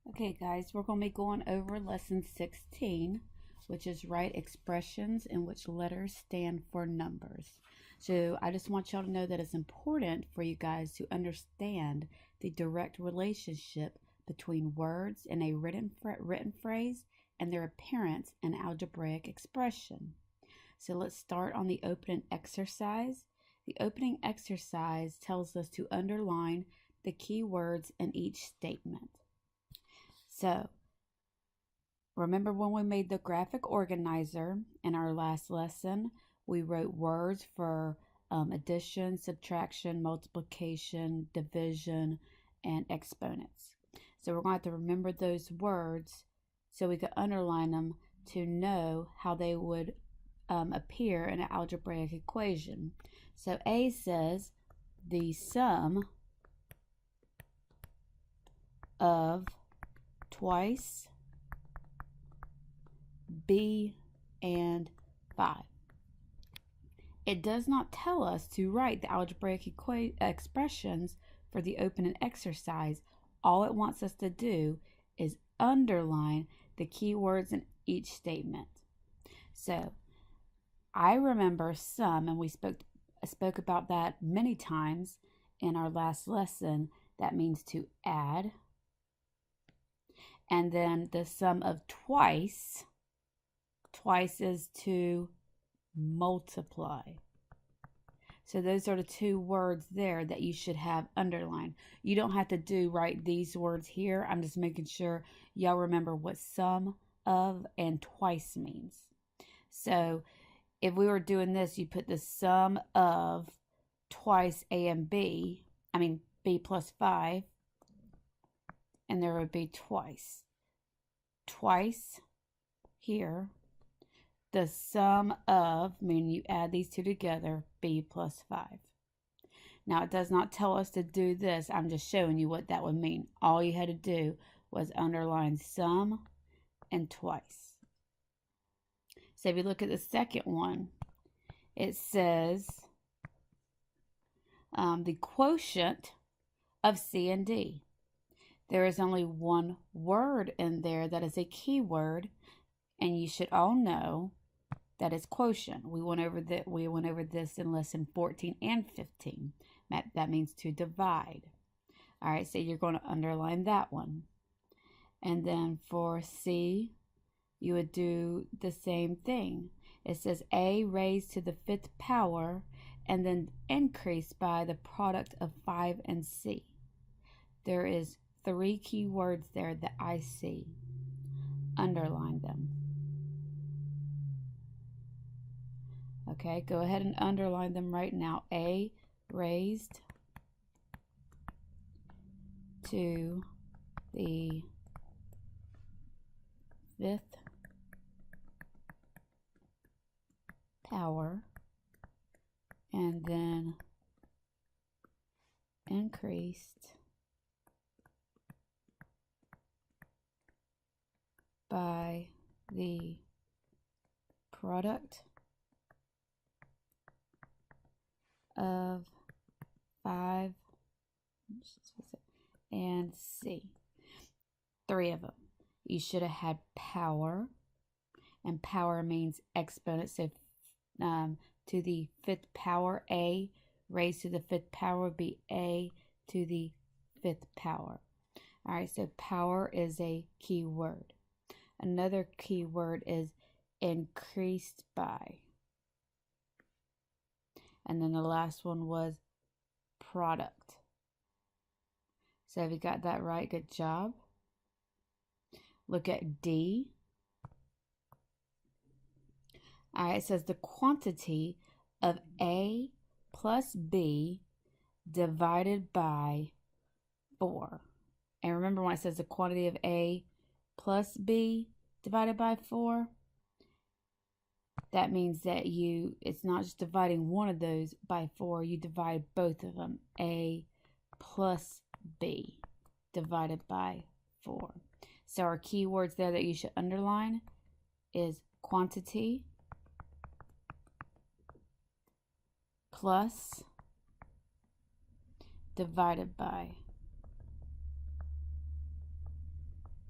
Okay, guys, we're going to be going over lesson 16, which is write expressions in which letters stand for numbers. So I just want y'all to know that it's important for you guys to understand the direct relationship between words in a written phrase and their appearance in algebraic expression. So let's start on the opening exercise. The opening exercise tells us to underline the key words in each statement. So, remember when we made the graphic organizer in our last lesson, we wrote words for addition, subtraction, multiplication, division, and exponents. So we're going to have to remember those words so we could underline them to know how they would appear in an algebraic equation. So A says the sum of twice B and 5. It does not tell us to write the algebraic expressions for the opening exercise. All it wants us to do is underline the key words in each statement. So I remember sum, and we spoke about that many times in our last lesson. That means to add. And then the sum of twice is to multiply. So those are the two words there that you should have underlined. You don't have to write these words here. I'm just making sure y'all remember what sum of and twice means. So if we were doing this, you put the sum of twice A and B, B plus 5, and there would be twice. Twice here. The sum of, meaning you add these two together, B plus 5. Now, it does not tell us to do this. I'm just showing you what that would mean. All you had to do was underline sum and twice. So if you look at the second one, it says the quotient of C and D. There is only one word in there that is a key word, and you should all know that is quotient. We went over this in lesson 14 and 15. That means to divide. All right, so you're going to underline that one. And then for C, you would do the same thing. It says A raised to the 5th power and then increased by the product of 5 and C. There is 3 key words there that I see. Underline them. Okay, go ahead and underline them right now. A raised to the 5th power and then increased by the product of 5 and C. 3 of them. You should have had power, and power means exponent. So to the 5th power, A raised to the 5th power would be A to the 5th power. All right, so power is a key word. Another key word is increased by. And then the last one was product. So have you got that right? Good job. Look at D. All right, it says the quantity of A plus B divided by 4. And remember when it says the quantity of A plus B divided by 4? That means that it's not just dividing one of those by 4, you divide both of them. A plus B divided by 4. So our key words there that you should underline is quantity plus divided by.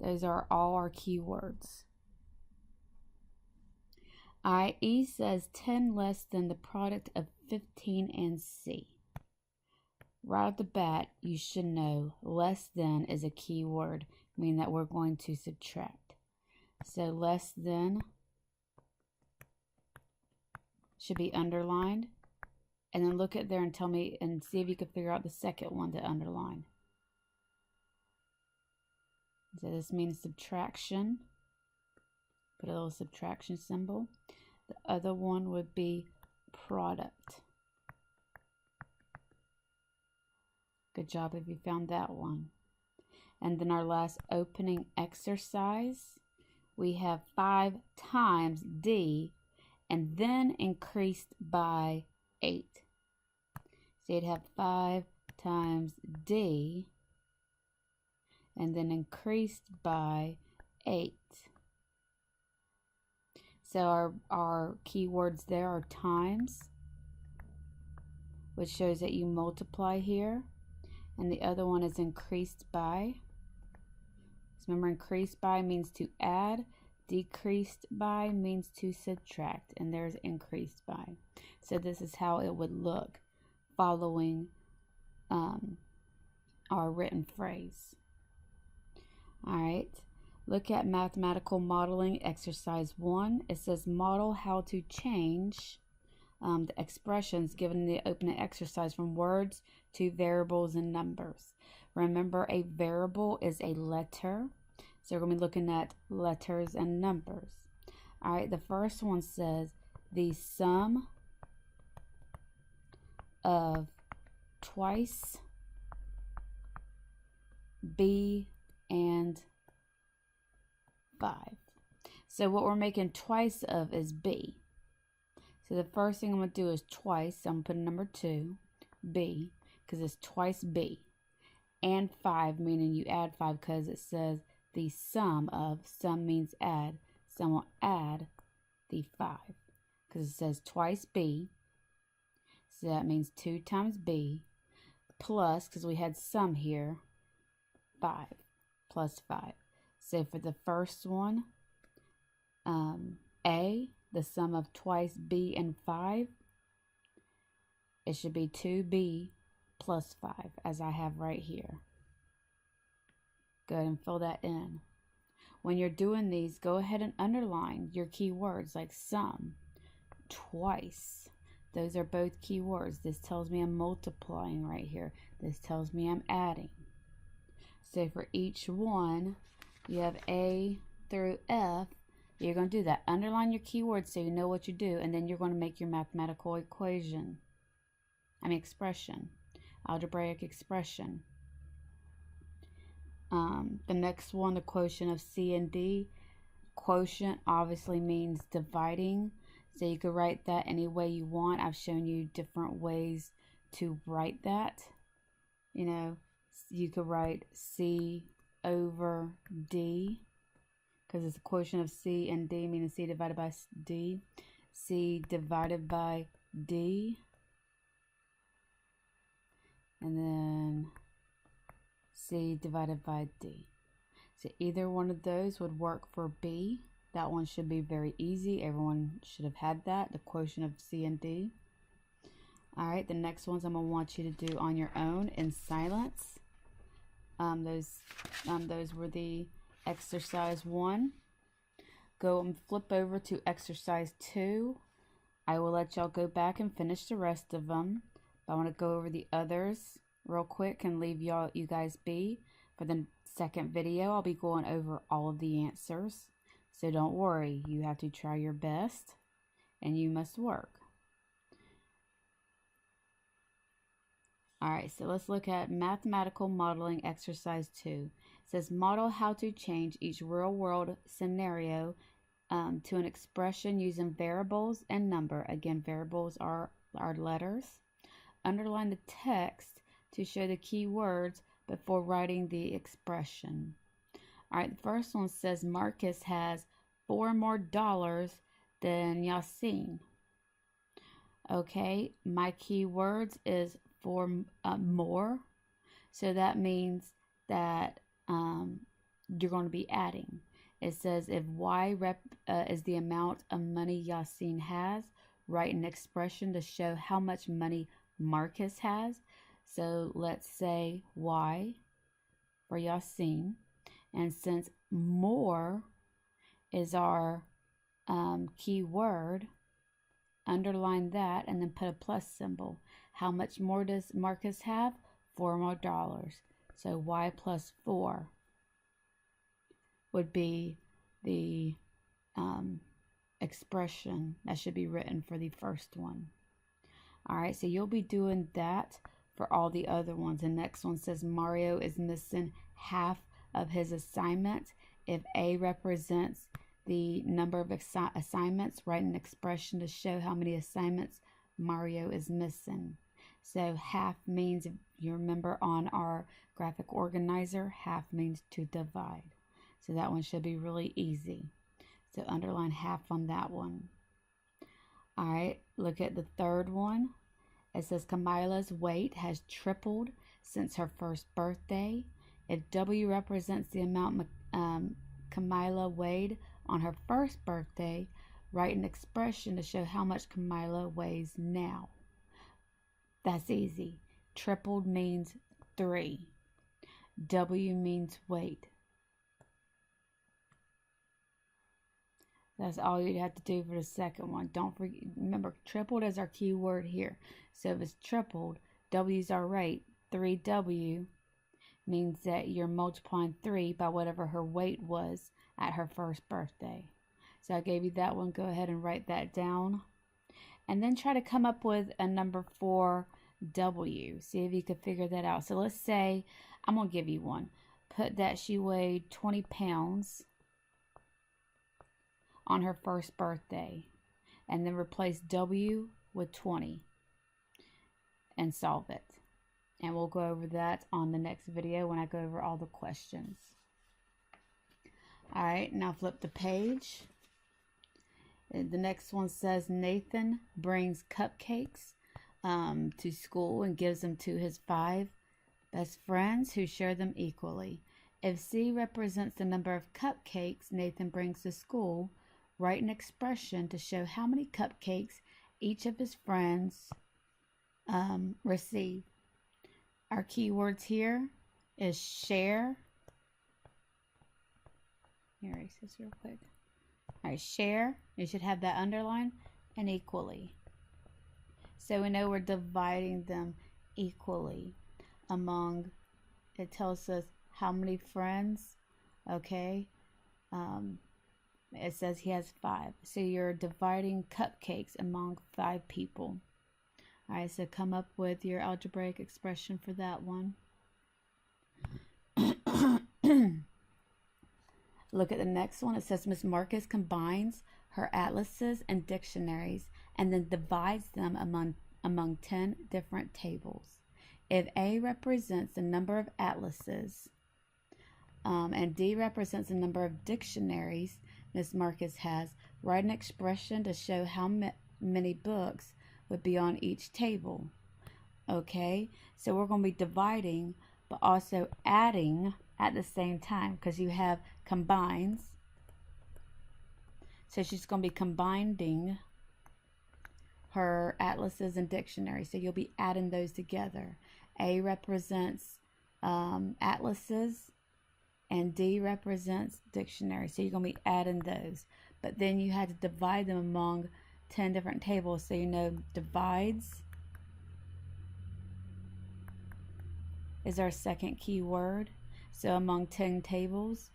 Those are all our keywords. E says 10 less than the product of 15 and C. Right off the bat, you should know less than is a keyword, meaning that we're going to subtract. So less than should be underlined. And then look at there and tell me and see if you can figure out the second one to underline. So this means subtraction. Put a little subtraction symbol. The other one would be product. Good job if you found that one. And then our last opening exercise, we have 5 times D and then increased by 8. So you'd have 5 times D and then increased by 8. So our keywords there are times, which shows that you multiply here. And the other one is increased by. So remember, increased by means to add. Decreased by means to subtract. And there's increased by. So this is how it would look following our written phrase. All right. Look at mathematical modeling exercise 1. It says model how to change the expressions given in the opening exercise from words to variables and numbers. Remember, a variable is a letter. So we're going to be looking at letters and numbers. All right, the first one says the sum of twice B and 5. So what we're making twice of is B. So the first thing I'm going to do is twice. I'm going to put a number 2, B, because it's twice B. And 5, meaning you add 5 because it says the sum of, sum means add. So I'm going to add the 5 because it says twice B. So that means 2 times B plus, because we had sum here, 5 plus 5. So for the first one, A, the sum of twice B and 5, it should be 2B plus 5, as I have right here. Go ahead and fill that in. When you're doing these, go ahead and underline your keywords like sum, twice. Those are both keywords. This tells me I'm multiplying right here. This tells me I'm adding. So for each one, you have A through F. You're going to do that. Underline your keywords so you know what you do, and then you're going to make your mathematical expression. Algebraic expression. The next one, the quotient of C and D. Quotient obviously means dividing, so you could write that any way you want. I've shown you different ways to write that. You know, you could write C over D, because it's a quotient of C and D, meaning C divided by D. C divided by D. And then C divided by D. So either one of those would work for B. That one should be very easy. Everyone should have had that, the quotient of C and D. All right, the next ones I'm going to want you to do on your own in silence. Those were the exercise 1. Go and flip over to exercise 2. I will let y'all go back and finish the rest of them. But I want to go over the others real quick and leave you guys be. For the second video, I'll be going over all of the answers. So don't worry, you have to try your best and you must work. All right, so let's look at mathematical modeling exercise 2. It says model how to change each real world scenario to an expression using variables and number. Again, variables are our letters. Underline the text to show the key words before writing the expression. All right, the first one says Marcus has $4 more than Yasin. Okay, my key words is for more. So that means that you're going to be adding. It says if Y is the amount of money Yasin has, write an expression to show how much money Marcus has. So let's say Y for Yasin. And since more is our key word, underline that and then put a plus symbol. How much more does Marcus have? $4 more. So Y plus 4 would be the expression that should be written for the first one. All right, so you'll be doing that for all the other ones. The next one says Mario is missing half of his assignment. If A represents the number of assignments, write an expression to show how many assignments Mario is missing. So half means, if you remember on our graphic organizer, half means to divide. So that one should be really easy. So underline half on that one. All right, look at the third one. It says Camila's weight has tripled since her first birthday. If W represents the amount Camila weighed on her first birthday, write an expression to show how much Camila weighs now. That's easy. Tripled means 3. W means weight. That's all you'd have to do for the second one. Don't forget, remember, tripled is our key word here. So if it's tripled, W's our rate. 3W means that you're multiplying 3 by whatever her weight was at her first birthday. So I gave you that one. Go ahead and write that down. And then try to come up with a number for W. See if you could figure that out. So let's say, I'm going to give you one. Put that she weighed 20 pounds on her first birthday. And then replace W with 20. And solve it. And we'll go over that on the next video when I go over all the questions. All right, now flip the page. The next one says Nathan brings cupcakes to school and gives them to his 5 best friends who share them equally. If C represents the number of cupcakes Nathan brings to school, write an expression to show how many cupcakes each of his friends receive. Our keywords here is share. Here, erase this real quick. All right, share. You should have that underline, and equally. So we know we're dividing them equally among, it tells us how many friends, okay? It says he has 5. So you're dividing cupcakes among 5 people. All right, so come up with your algebraic expression for that one. Look at the next one. It says Miss Marcus combines her atlases and dictionaries and then divides them among 10 different tables. If A represents the number of atlases and D represents the number of dictionaries Miss Marcus has, write an expression to show how many books would be on each table. Okay, so we're going to be dividing but also adding at the same time because you have combines. So she's going to be combining her atlases and dictionaries. So you'll be adding those together. A represents atlases and D represents dictionaries. So you're going to be adding those. But then you had to divide them among 10 different tables. So you know divides is our second key word. So among 10 tables,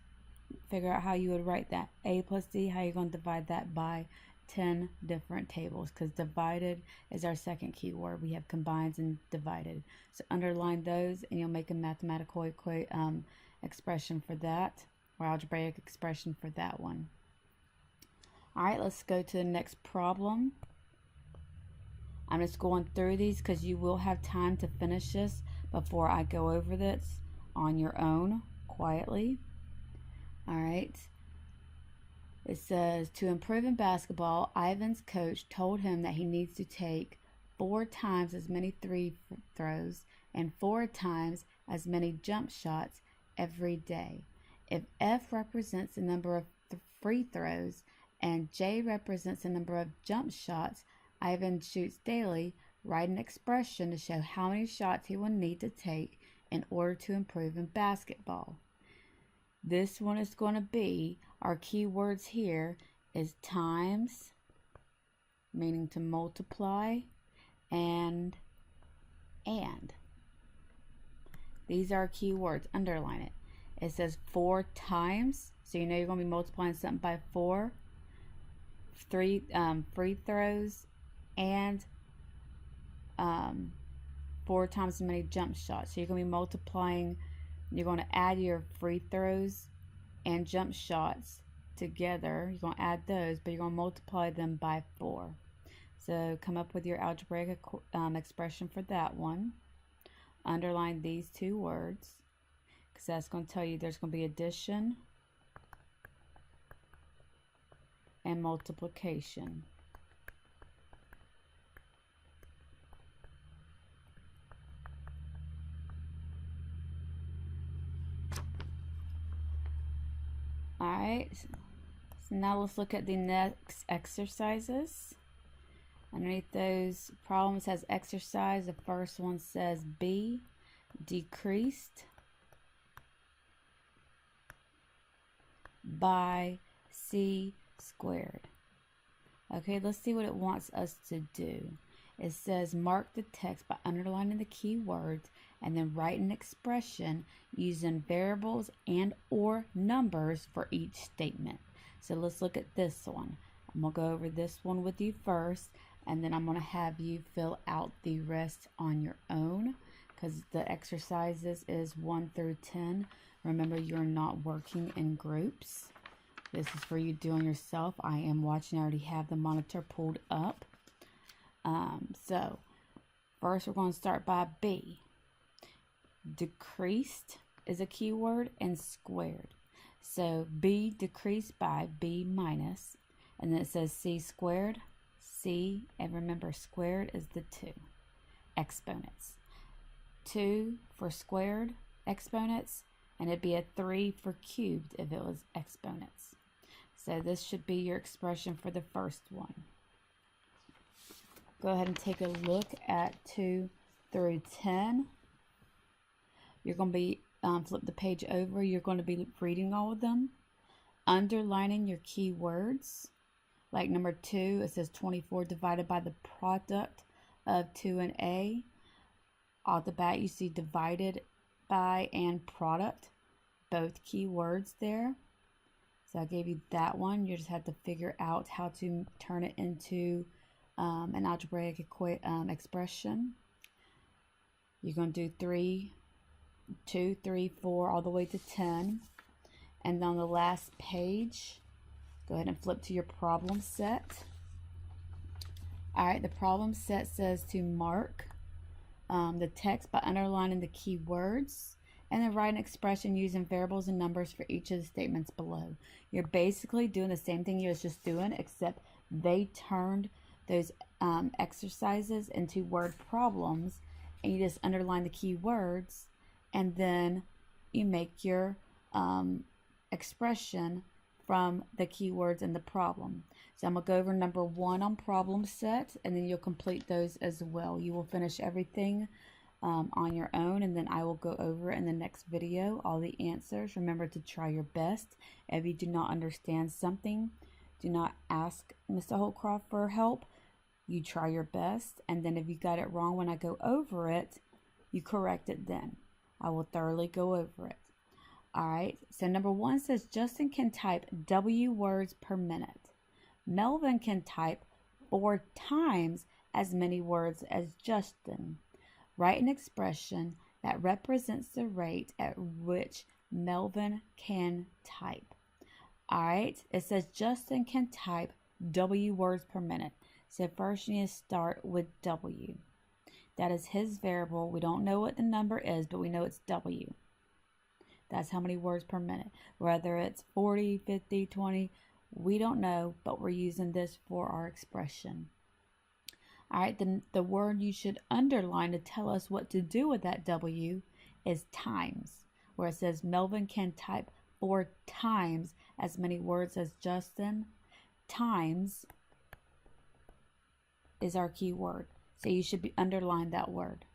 figure out how you would write that. A plus D, how you're going to divide that by 10 different tables, because divided is our second key word. We have combines and divided. So underline those and you'll make a mathematical expression for that, or algebraic expression for that one. All right, let's go to the next problem. I'm just going through these because you will have time to finish this before I go over this on your own quietly. All right. It says, to improve in basketball, Ivan's coach told him that he needs to take 4 times as many free throws and 4 times as many jump shots every day. If F represents the number of free throws and J represents the number of jump shots Ivan shoots daily, write an expression to show how many shots he will need to take in order to improve in basketball. This one is going to be, our key words here is times, meaning to multiply, and. These are key words. Underline it. It says 4 times, so you know you're going to be multiplying something by 4. 3 free throws, and 4 times as many jump shots. So you're going to be multiplying, you're going to add your free throws and jump shots together. You're going to add those, but you're going to multiply them by 4. So come up with your algebraic expression for that one. Underline these 2 words, because that's going to tell you there's going to be addition and multiplication. Alright, so now let's look at the next exercises. Underneath those problems has exercise. The first one says B decreased by C squared. Okay, let's see what it wants us to do. It says mark the text by underlining the key words and then write an expression using variables and or numbers for each statement. So let's look at this one. I'm going to go over this one with you first, and then I'm going to have you fill out the rest on your own, because the exercises is 1 through 10. Remember, you're not working in groups. This is for you doing yourself. I am watching. I already have the monitor pulled up. So first we're going to start by B. Decreased is a keyword, and squared. So B decreased by B minus, and then it says C squared. C, and remember squared is the 2 exponents. 2 for squared exponents, and it'd be a 3 for cubed if it was exponents. So this should be your expression for the first one. Go ahead and take a look at 2 through 10. You're going to be, flip the page over, you're going to be reading all of them, underlining your key words. Like number 2, it says 24 divided by the product of 2 and A. Off the bat, you see divided by and product, both key words there. So I gave you that one. You just have to figure out how to turn it into an algebraic expression. You're going to do 2, 3, 4, all the way to 10. And on the last page, go ahead and flip to your problem set. All right, the problem set says to mark the text by underlining the key words and then write an expression using variables and numbers for each of the statements below. You're basically doing the same thing you was just doing, except they turned those exercises into word problems, and you just underline the key words, and then you make your expression from the keywords in the problem. So I'm going to go over number 1 on problem set, and then you'll complete those as well. You will finish everything on your own, and then I will go over in the next video all the answers. Remember to try your best. If you do not understand something, do not ask Mr. Holcroft for help. You try your best, and then if you got it wrong when I go over it, you correct it then. I will thoroughly go over it. Alright, so number 1 says Justin can type W words per minute. Melvin can type 4 times as many words as Justin. Write an expression that represents the rate at which Melvin can type. Alright, it says Justin can type W words per minute. So first you need to start with W. That is his variable. We don't know what the number is, but we know it's W. That's how many words per minute. Whether it's 40, 50, 20, we don't know, but we're using this for our expression. All right, then the word you should underline to tell us what to do with that W is times, where it says Melvin can type 4 times as many words as Justin. Times is our key word. So you should underline that word.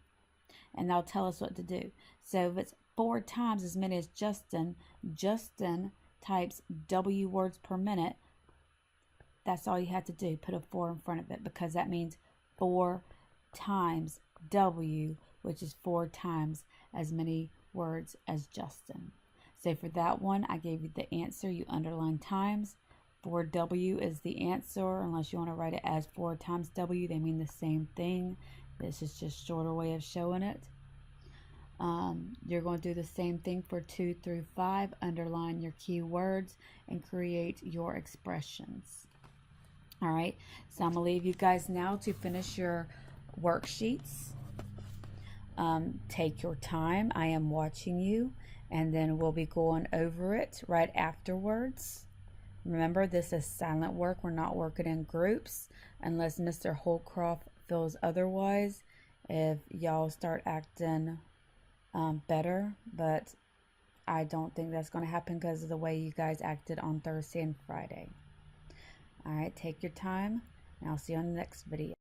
And that'll tell us what to do. So if it's 4 times as many as Justin, Justin types W words per minute. That's all you have to do. Put a 4 in front of it, because that means 4 times W, which is 4 times as many words as Justin. So for that one, I gave you the answer. You underline times. 4W is the answer, unless you want to write it as 4 times W. They mean the same thing. This is just a shorter way of showing it. You're going to do the same thing for 2 through 5. Underline your key words and create your expressions. All right, so I'm going to leave you guys now to finish your worksheets. Take your time. I am watching you, and then we'll be going over it right afterwards. Remember, this is silent work. We're not working in groups unless Mr. Holcroft feels otherwise. If y'all start acting better, but I don't think that's going to happen because of the way you guys acted on Thursday and Friday. All right, take your time, and I'll see you on the next video.